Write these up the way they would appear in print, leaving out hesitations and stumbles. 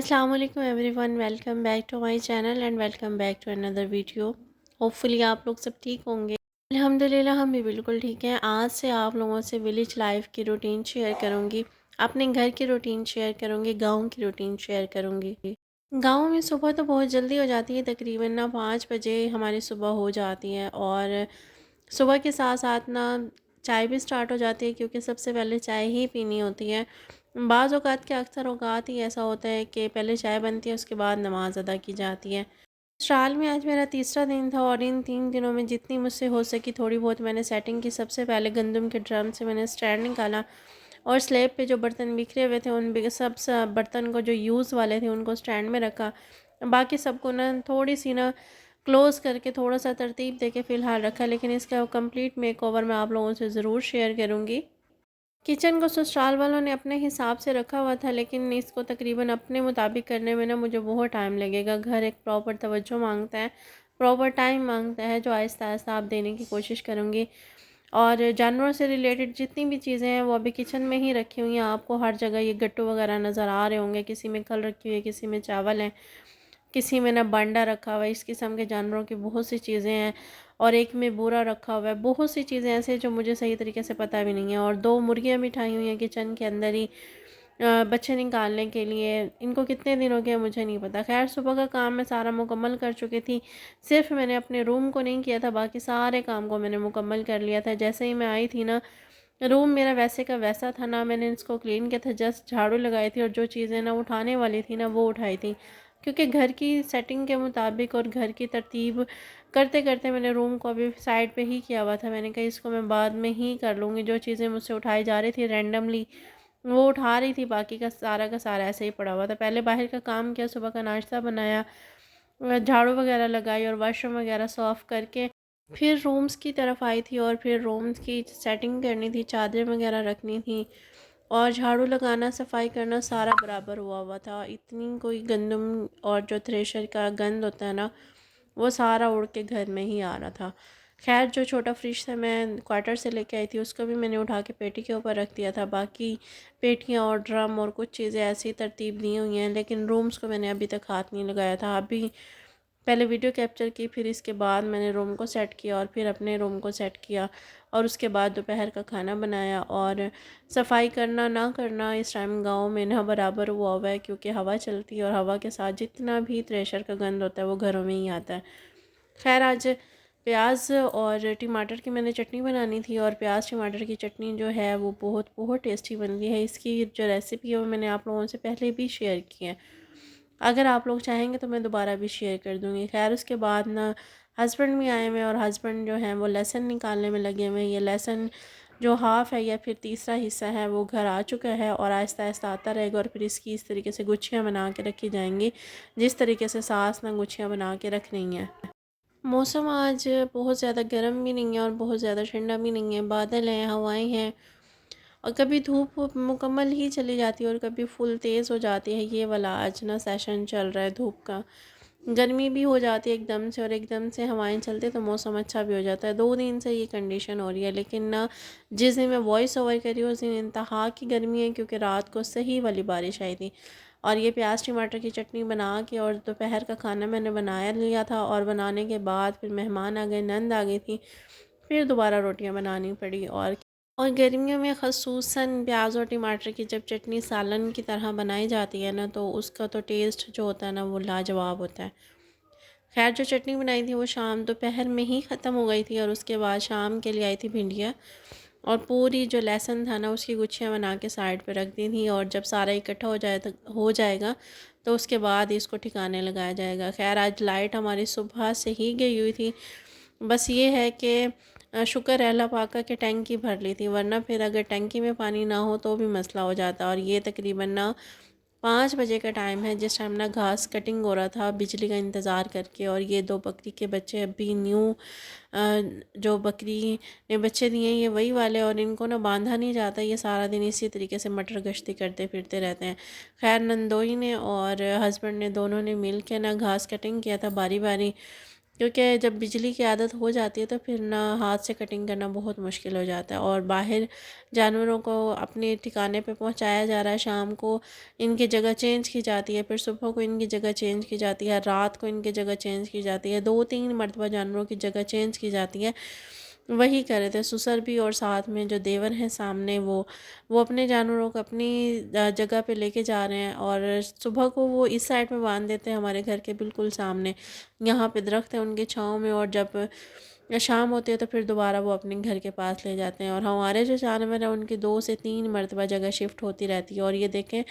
अस्सलाम वालेकुम everyone, welcome back to my channel and welcome back to another video. Hopefully आप लोग सब ठीक होंगे। अल्हम्दुलिल्लाह हम भी बिल्कुल ठीक हैं। आज से आप लोगों से विलेज लाइफ की रूटीन शेयर करूंगी, अपने घर की रूटीन शेयर करूंगी, गांव की रूटीन शेयर करूंगी। गांव में सुबह तो बहुत जल्दी हो जाती है, तकरीबन ना 5 बजे हमारी सुबह हो जाती है। और सुबह के साथ साथ ना चाय भी स्टार्ट हो जाती है, क्योंकि सबसे पहले चाय ही पीनी होती है। बाज़ औक़ात के अक्सर औक़ात ही ऐसा होता है कि पहले चाय बनती है, उसके बाद नमाज़ अदा की जाती है। साल में आज मेरा तीसरा दिन था और इन 3 दिनों में जितनी मुझसे हो सकी थोड़ी बहुत मैंने सेटिंग की। सबसे पहले गंदम के ड्रम से मैंने स्टैंड निकाला और स्लैब पे जो बर्तन बिखरे हुए थे उन सब बर्तन को, जो यूज़ वाले थे, उनको स्टैंड में रखा। बाकी सबको ना थोड़ी सी ना क्लोज़ करके थोड़ा सा तरतीब दे के फ़िलहाल रखा, लेकिन इसका कंप्लीट मेकओवर मैं आप लोगों से ज़रूर शेयर करूँगी। किचन को ससुराल वालों ने अपने हिसाब से रखा हुआ था, लेकिन इसको तकरीबन अपने मुताबिक करने में ना मुझे बहुत टाइम लगेगा। घर एक प्रॉपर तवज्जो मांगता है, प्रॉपर टाइम मांगता है, जो आहिस्ता आहिस्ता आप देने की कोशिश करूँगी। और जानवरों से रिलेटेड जितनी भी चीज़ें हैं वो अभी किचन में ही रखी हुई हैं। आपको हर जगह ये गट्टू वगैरह नज़र आ रहे होंगे, किसी में खल रखी हुई है, किसी में चावल है, किसी में ना बांडा रखा हुआ है। इस किस्म के जानवरों की बहुत सी चीज़ें हैं और एक में बूरा रखा हुआ है। बहुत सी चीज़ें ऐसे हैं जो मुझे सही तरीके से पता भी नहीं है। और 2 मुर्गियाँ भी ठाई हुई हैं किचन के अंदर ही, बच्चे निकालने के लिए। इनको कितने दिन हो गए मुझे नहीं पता। खैर, सुबह का काम मैं सारा मुकम्मल कर चुकी थी। सिर्फ मैंने अपने रूम को नहीं किया था, बाकी सारे काम को मैंने मुकम्मल कर लिया था। जैसे ही मैं आई थी ना, रूम मेरा वैसे का वैसा था, ना मैंने इसको क्लीन किया था, जस्ट झाड़ू लगाई थी और जो चीज़ें ना उठाने वाली थी ना वो उठाई थी। क्योंकि घर की सेटिंग के मुताबिक और घर की तरतीब करते करते मैंने रूम को अभी साइड पे ही किया हुआ था। मैंने कहा इसको मैं बाद में ही कर लूँगी। जो चीज़ें मुझसे उठाई जा रही थी रैंडमली वो उठा रही थी, बाकी का सारा ऐसे ही पड़ा हुआ था। पहले बाहर का काम किया, सुबह का नाश्ता बनाया, झाड़ू वगैरह लगाई और वाशरूम वगैरह साफ़ करके फिर रूम्स की तरफ आई थी। और फिर रूम्स की सेटिंग करनी थी, चादरें वगैरह रखनी थी और झाड़ू लगाना, सफाई करना सारा बराबर हुआ हुआ था। इतनी कोई गंदम और जो थ्रेशर का गंद होता है ना, वो सारा उड़ के घर में ही आ रहा था। खैर, जो छोटा फ्रिज था मैं क्वार्टर से लेके आई थी, उसको भी मैंने उठा के पेटी के ऊपर रख दिया था। बाकी पेटियाँ और ड्रम और कुछ चीज़ें ऐसी तरतीब दी हुई हैं, लेकिन रूम्स को मैंने अभी तक हाथ नहीं लगाया था। अभी पहले वीडियो कैप्चर की, फिर इसके बाद मैंने रूम को सेट किया और फिर अपने रूम को सेट किया और उसके बाद दोपहर का खाना बनाया। और सफाई करना ना करना इस टाइम गांव में ना बराबर हुआ हुआ है, क्योंकि हवा चलती है और हवा के साथ जितना भी थ्रेशर का गंद होता है वो घरों में ही आता है। खैर, आज प्याज और टमाटर की मैंने चटनी बनानी थी और प्याज टमाटर की चटनी जो है वो बहुत बहुत टेस्टी बनती है। इसकी जो रेसिपी है वो मैंने आप लोगों से पहले भी शेयर की है। अगर आप लोग चाहेंगे तो मैं दोबारा भी शेयर कर दूँगी। खैर, उसके बाद ना हस्बैंड भी आए हुए हैं और हस्बैंड जो हैं वो लहसुन निकालने में लगे हुए हैं। ये लहसुन जो हाफ़ है या फिर तीसरा हिस्सा है वो घर आ चुका है और आहिस्ता आहिस्ता आता रहेगा और फिर इसकी इस तरीके से गुच्छियाँ बना के रखी जाएंगी, जिस तरीके से सास ना गुच्छियाँ बना के रख रही हैं। मौसम आज बहुत ज़्यादा गर्म भी नहीं है और बहुत ज़्यादा ठंडा भी नहीं है। बादल हैं, हवाएं हैं और कभी धूप मुकम्मल ही चली जाती है और कभी फुल तेज़ हो जाती है। ये वाला आज ना सेशन चल रहा है धूप का। गर्मी भी हो जाती है एकदम से और एकदम से हवाएं चलती है तो मौसम अच्छा भी हो जाता है। 2 दिन से ये कंडीशन हो रही है, लेकिन ना जिस दिन मैं वॉइस ओवर कर रही हूँ उस दिन इंतहा की गर्मी है, क्योंकि रात को सही वाली बारिश आई थी। और ये प्याज टमाटर की चटनी बना के और दोपहर का खाना मैंने बनाया लिया था और बनाने के बाद फिर मेहमान आ गए, नंद आ गई थी, फिर दोबारा रोटियां बनानी पड़ी। और गर्मियों में ख़ुसूसन प्याज और टमाटर की जब चटनी सालन की तरह बनाई जाती है ना, तो उसका तो टेस्ट जो होता है ना वो लाजवाब होता है। खैर, जो चटनी बनाई थी वो शाम दोपहर में ही ख़त्म हो गई थी और उसके बाद शाम के लिए आई थी भिंडियाँ और पूरी जो लहसुन था ना उसकी गुच्छियाँ बना के साइड पे रख दी थी। और जब सारा इकट्ठा हो जाएगा तो उसके बाद इसको ठिकाने लगाया जाएगा। खैर, आज लाइट हमारी सुबह से ही गई हुई थी। बस ये है कि शुक्र है अल्लाह पाक का कि टैंकी भर ली थी, वरना फिर अगर टैंकी में पानी ना हो तो भी मसला हो जाता। और ये तकरीबन ना 5 बजे का टाइम है, जिस टाइम ना घास कटिंग हो रहा था बिजली का इंतज़ार करके। और ये 2 बकरी के बच्चे अभी न्यू जो बकरी ने बच्चे दिए ये वही वाले, और इनको ना बांधा नहीं जाता, ये सारा दिन इसी तरीके से मटर गश्ती करते फिरते रहते हैं। खैर, नंदोई ने और हस्बैंड ने दोनों ने मिल के ना घास कटिंग किया था बारी बारी। क्योंकि जब बिजली की आदत हो जाती है तो फिर ना हाथ से कटिंग करना बहुत मुश्किल हो जाता है। और बाहर जानवरों को अपने ठिकाने पे पहुंचाया जा रहा है, शाम को इनकी जगह चेंज की जाती है, फिर सुबह को इनकी जगह चेंज की जाती है, रात को इनकी जगह चेंज की जाती है, 2-3 मरतबा जानवरों की जगह चेंज की जाती है। वही कर रहे थे ससुर भी, और साथ में जो देवर हैं सामने, वो अपने जानवरों को अपनी जगह पे लेके जा रहे हैं। और सुबह को वो इस साइड में बांध देते हैं हमारे घर के बिल्कुल सामने, यहाँ पे दरख्त है उनके छाँव में, और जब शाम होती है तो फिर दोबारा वो अपने घर के पास ले जाते हैं। और हमारे जो जानवर हैं उनकी 2 से 3 मरतबा जगह शिफ्ट होती रहती है। और ये देखें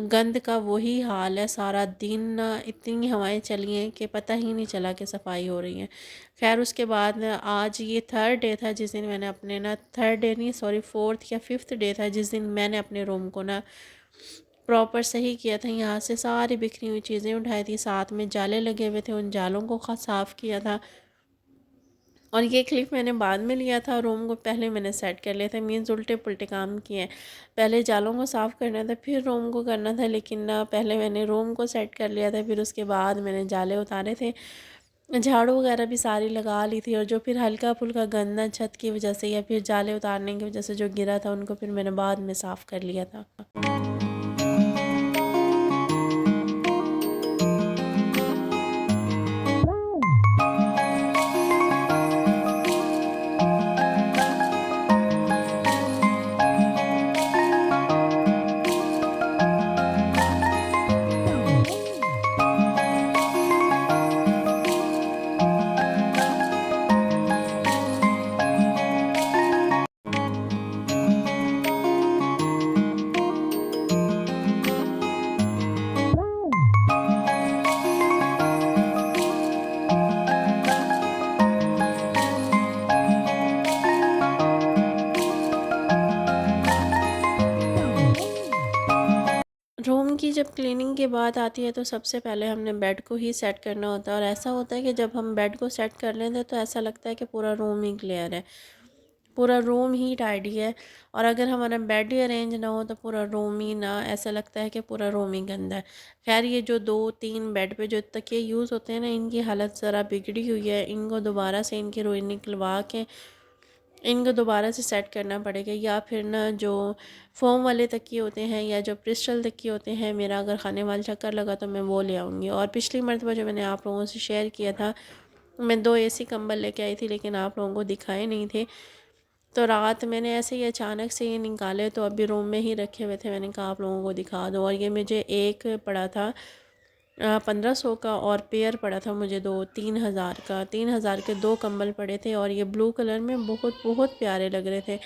गंद का वही हाल है, सारा दिन इतनी हवाएं चली हैं कि पता ही नहीं चला कि सफाई हो रही है। खैर उसके बाद आज ये थर्ड डे था जिस दिन मैंने अपने ना, थर्ड डे नहीं सॉरी, फोर्थ या फिफ्थ डे था जिस दिन मैंने अपने रूम को ना प्रॉपर सही किया था। यहाँ से सारी बिखरी हुई चीज़ें उठाई थी, साथ में जाले लगे हुए थे, उन जालों को साफ़ किया था। और ये क्लिप मैंने बाद में लिया था, रूम को पहले मैंने सेट कर लिया था, मीन्स उल्टे पुल्टे काम किए हैं। पहले जालों को साफ़ करना था फिर रूम को करना था, लेकिन ना पहले मैंने रूम को सेट कर लिया था, फिर उसके बाद मैंने जाले उतारे थे, झाड़ू वगैरह भी सारी लगा ली थी। और जो फिर हल्का फुल्का गंदा छत की वजह से या फिर जाले उतारने की वजह से जो गिरा था उनको फिर मैंने बाद में साफ़ कर लिया था। रूम की जब क्लीनिंग की बात आती है तो सबसे पहले हमने बेड को ही सेट करना होता है। और ऐसा होता है कि जब हम बेड को सेट कर लेते हैं तो ऐसा लगता है कि पूरा रूम ही क्लियर है, पूरा रूम ही टाइडी है। और अगर हमारा बेड ही अरेंज ना हो तो पूरा रूम ही ना, ऐसा लगता है कि पूरा रूम ही गंदा है। खैर ये जो 2-3 बेड पे जो तकिए यूज़ होते हैं ना, इनकी हालत ज़रा बिगड़ी हुई है, इनको दोबारा से इनकी रोई निकलवा के इनको दोबारा से सेट करना पड़ेगा। या फिर ना जो फ़ोम वाले तकिए होते हैं या जो क्रिस्टल तकिए होते हैं, मेरा अगर खाने वाला चक्कर लगा तो मैं वो ले आऊँगी। और पिछली मरतबा जो मैंने आप लोगों से शेयर किया था, मैं 2 एसी कंबल लेके आई थी लेकिन आप लोगों को दिखाए नहीं थे। तो रात मैंने ऐसे ही अचानक से ये निकाले तो अभी रूम में ही रखे हुए थे, मैंने कहा आप लोगों को दिखा दूँ। और ये मुझे एक पड़ा था 1500 का, और पेयर पड़ा था मुझे 2-3 हज़ार का। 3 हज़ार के 2 कंबल पड़े थे और ये ब्लू कलर में बहुत बहुत प्यारे लग रहे थे।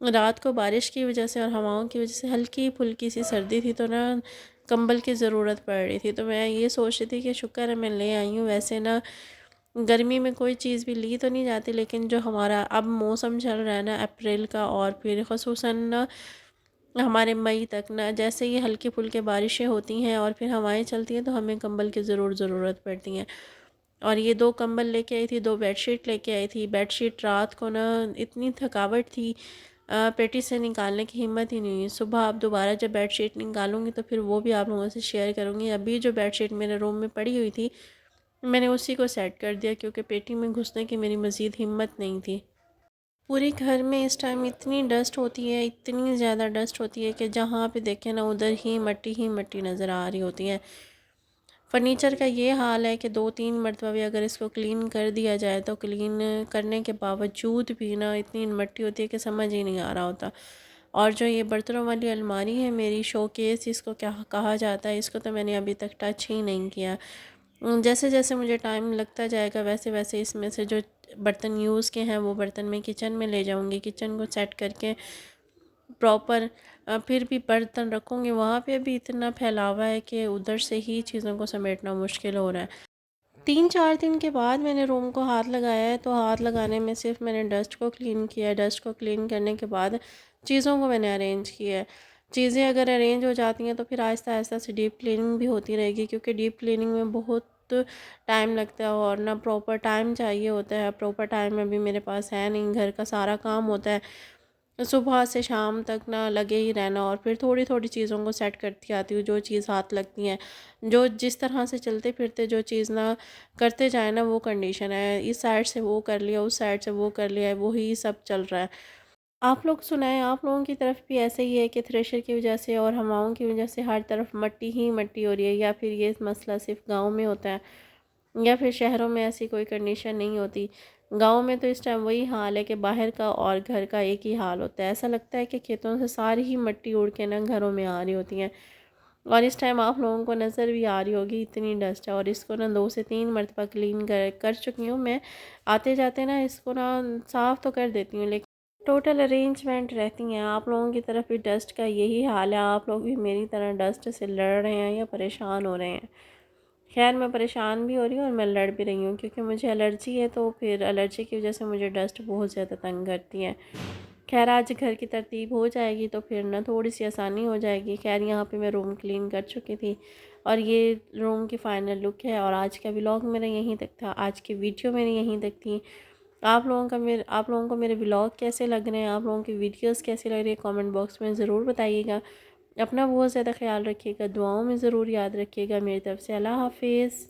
रात को बारिश की वजह से और हवाओं की वजह से हल्की फुल्की सी सर्दी थी, तो ना कंबल की ज़रूरत पड़ रही थी। तो मैं ये सोच रही थी कि शुक्र है मैं ले आई हूँ। वैसे ना गर्मी में कोई चीज़ भी ली तो नहीं जाती, लेकिन जो हमारा अब मौसम चल रहा है ना अप्रैल का, और फिर ख़ुसूसन ना हमारे मई तक ना, जैसे ये हल्की फुल्की बारिशें होती हैं और फिर हवाएं चलती हैं तो हमें कंबल की ज़रूरत पड़ती है। और ये 2 कंबल लेके आई थी, 2 बेडशीट लेके आई थी। बेडशीट रात को ना इतनी थकावट थी, पेटी से निकालने की हिम्मत ही नहीं हुई। सुबह अब दोबारा जब बेडशीट निकालूंगी तो फिर वो भी आप लोगों से शेयर करूँगी। अभी जो बेडशीट मेरे रूम में पड़ी हुई थी मैंने उसी को सेट कर दिया, क्योंकि पेटी में घुसने की मेरी मज़ीद हिम्मत नहीं थी। पूरे घर में इस टाइम इतनी डस्ट होती है, इतनी ज़्यादा डस्ट होती है कि जहाँ पे देखें ना उधर ही मट्टी नज़र आ रही होती है। फर्नीचर का ये हाल है कि 2-3 मरतबा भी अगर इसको क्लीन कर दिया जाए तो क्लीन करने के बावजूद भी ना इतनी मट्टी होती है कि समझ ही नहीं आ रहा होता। और जो ये बर्तनों वाली अलमारी है मेरी, शोकेस इसको क्या कहा जाता है, इसको तो मैंने अभी तक टच ही नहीं किया। जैसे जैसे मुझे टाइम लगता जाएगा वैसे वैसे इसमें से जो बर्तन यूज़ के हैं वो बर्तन मैं किचन में ले जाऊंगी, किचन को सेट करके प्रॉपर फिर भी बर्तन रखूँगी। वहाँ पे भी इतना फैलावा है कि उधर से ही चीज़ों को समेटना मुश्किल हो रहा है। 3-4 दिन के बाद मैंने रूम को हाथ लगाया है, तो हाथ लगाने में सिर्फ मैंने डस्ट को क्लीन किया है। डस्ट को क्लीन करने के बाद चीज़ों को मैंने अरेंज किया है। चीज़ें अगर अरेंज हो जाती हैं तो फिर आहिस्ता आहिस्ता से डीप क्लीनिंग भी होती रहेगी, क्योंकि डीप क्लीनिंग में बहुत टाइम लगता है और ना प्रॉपर टाइम चाहिए होता है। प्रॉपर टाइम अभी मेरे पास है नहीं, घर का सारा काम होता है। सुबह से शाम तक ना लगे ही रहना, और फिर थोड़ी थोड़ी चीज़ों को सेट करती आती हूँ, जो चीज़ हाथ लगती हैं, जो जिस तरह से चलते फिरते जो चीज़ ना करते जाए ना, वो कंडीशन है। इस साइड से वो कर लिया, उस साइड से वो कर लिया, वही सब चल रहा है। आप लोग सुनाएं, आप लोगों की तरफ भी ऐसे ही है कि थ्रेशर की वजह से और हवाओं की वजह से हर तरफ मट्टी ही मट्टी हो रही है, या फिर ये मसला सिर्फ गाँव में होता है, या फिर शहरों में ऐसी कोई कंडीशन नहीं होती? गाँव में तो इस टाइम वही हाल है कि बाहर का और घर का एक ही हाल होता है। ऐसा लगता है कि खेतों से सारी ही मिट्टी उड़ के ना घरों में आ रही होती है। और इस टाइम आप लोगों को नज़र भी आ रही होगी, इतनी डस्ट है, और इसको ना 2 से 3 मरतबा क्लीन कर चुकी हूँ मैं। आते जाते ना इसको ना साफ़ तो कर देती हूँ, लेकिन टोटल अरेंजमेंट रहती हैं। आप लोगों की तरफ भी डस्ट का यही हाल है? आप लोग भी मेरी तरह डस्ट से लड़ रहे हैं या परेशान हो रहे हैं? खैर, मैं परेशान भी हो रही हूँ और मैं लड़ भी रही हूँ, क्योंकि मुझे एलर्जी है, तो फिर एलर्जी की वजह से मुझे डस्ट बहुत ज़्यादा तंग करती है। खैर, आज घर की तरतीब हो जाएगी तो फिर ना थोड़ी सी आसानी हो जाएगी। खैर, यहाँ पे मैं रूम क्लीन कर चुकी थी, और ये रूम की फ़ाइनल लुक है। और आज का व्लॉग मेरा यहीं तक था, आज की वीडियो मेरी यहीं तक थी। आप लोगों को मेरे व्लॉग कैसे लग रहे हैं, आप लोगों की वीडियोस कैसी लग रही है, कमेंट बॉक्स में ज़रूर बताइएगा। अपना बहुत ज़्यादा ख्याल रखिएगा, दुआओं में ज़रूर याद रखिएगा। मेरी तरफ से अल्लाह हाफिज़।